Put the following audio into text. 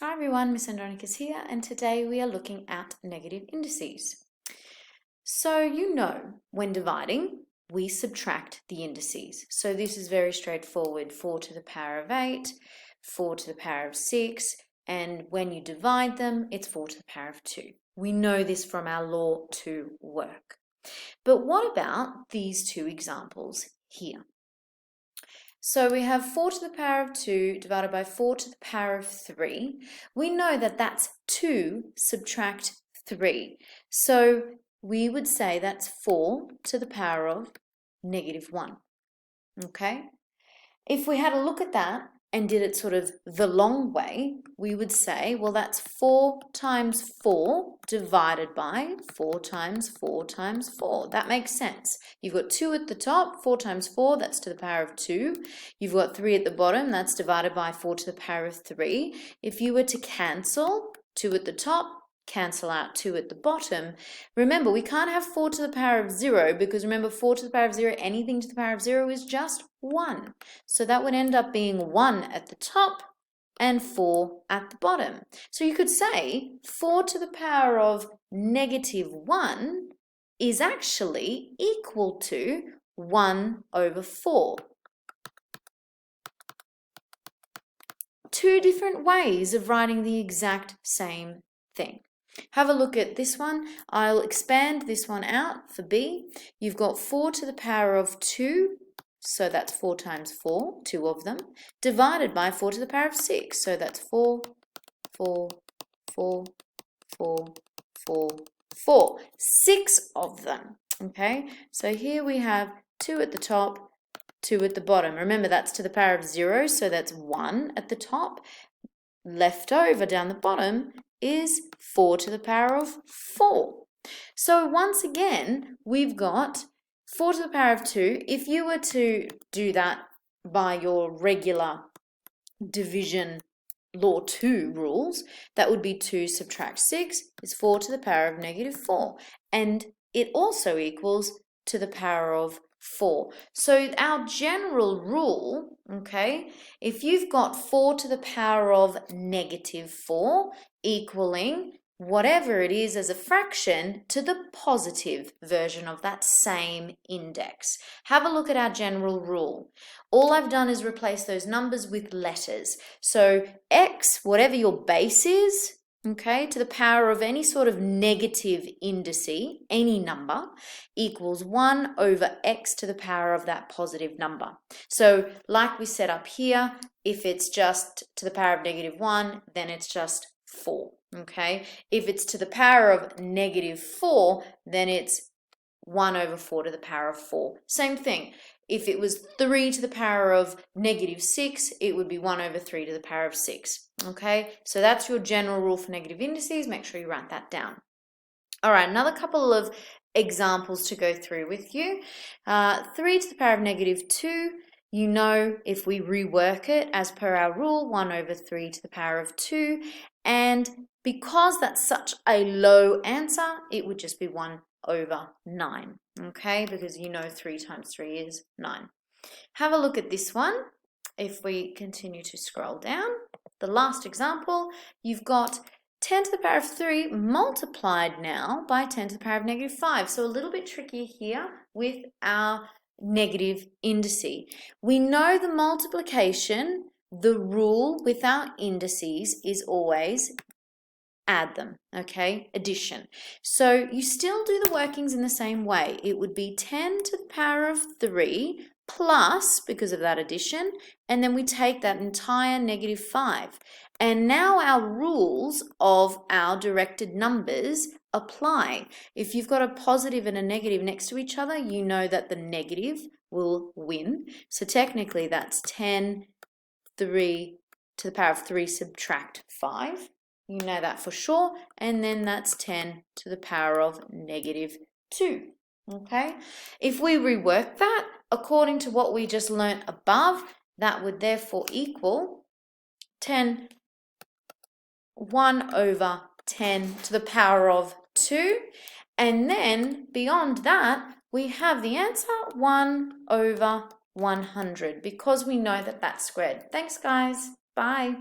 Hi everyone, Miss Andronicus here, and today we are looking at negative indices. So you know, when dividing, we subtract the indices. So this is very straightforward, 4 to the power of 8, 4 to the power of 6, and when you divide them, it's 4 to the power of 2. We know this from our law to work. But what about these two examples here? So we have 4 to the power of 2 divided by 4 to the power of 3. We know that that's 2 subtract 3. So we would say that's 4 to the power of negative 1. Okay? If we had a look at that and did it sort of the long way, we would say, well, that's 4 times 4 divided by 4 times 4 times 4. That makes sense. You've got 2 at the top, 4 times 4, that's to the power of 2. You've got 3 at the bottom, that's divided by 4 to the power of 3. If you were to cancel 2 at the top, cancel out 2 at the bottom. Remember, we can't have 4 to the power of 0 because remember, 4 to the power of 0, anything to the power of 0 is just 1. So that would end up being 1 at the top and 4 at the bottom. So you could say 4 to the power of negative 1 is actually equal to 1 over 4. Two different ways of writing the exact same thing. Have a look at this one. I'll expand this one out for B. You've got 4 to the power of 2, so that's 4 times 4, 2 of them, divided by 4 to the power of 6, so that's 4, 4, 4, 4, 4, 4. 6 of them, okay? So here we have 2 at the top, 2 at the bottom. Remember, that's to the power of 0, so that's 1 at the top. Left over down the bottom is 4 to the power of 4. So once again, we've got 4 to the power of 2. If you were to do that by your regular division law 2 rules, that would be 2 subtract 6 is 4 to the power of negative 4. And it also equals to the power of 4. So our general rule, okay, if you've got 4 to the power of negative 4 equaling whatever it is as a fraction to the positive version of that same index. Have a look at our general rule. All I've done is replace those numbers with letters. So x, whatever your base is, okay, to the power of any sort of negative indice, any number, equals 1 over x to the power of that positive number. So like we set up here, if it's just to the power of negative 1, then it's just 4, okay? If it's to the power of negative 4, then it's 1 over 4 to the power of 4. Same thing. If it was 3 to the power of negative 6, it would be 1 over 3 to the power of 6, okay? So that's your general rule for negative indices. Make sure you write that down. All right, another couple of examples to go through with you. 3 to the power of negative 2. You know, if we rework it as per our rule, 1 over 3 to the power of 2. And because that's such a low answer, it would just be 1 over 9, okay? Because you know 3 times 3 is 9. Have a look at this one. If we continue to scroll down, the last example, you've got 10 to the power of 3 multiplied now by 10 to the power of negative 5. So a little bit trickier here with our negative indice. We know the multiplication, the rule with our indices is always add them, okay? Addition. So you still do the workings in the same way. It would be 10 to the power of 3 plus, because of that addition, and then we take that entire negative 5. And now our rules of our directed numbers apply. If you've got a positive and a negative next to each other, you know that the negative will win. So technically that's 10, 3 to the power of 3 subtract 5. You know that for sure. And then that's 10 to the power of negative 2. Okay? If we rework that according to what we just learnt above, that would therefore equal 1 over 10 to the power of 2. And then beyond that, we have the answer 1 over 100 because we know that that's squared. Thanks, guys. Bye.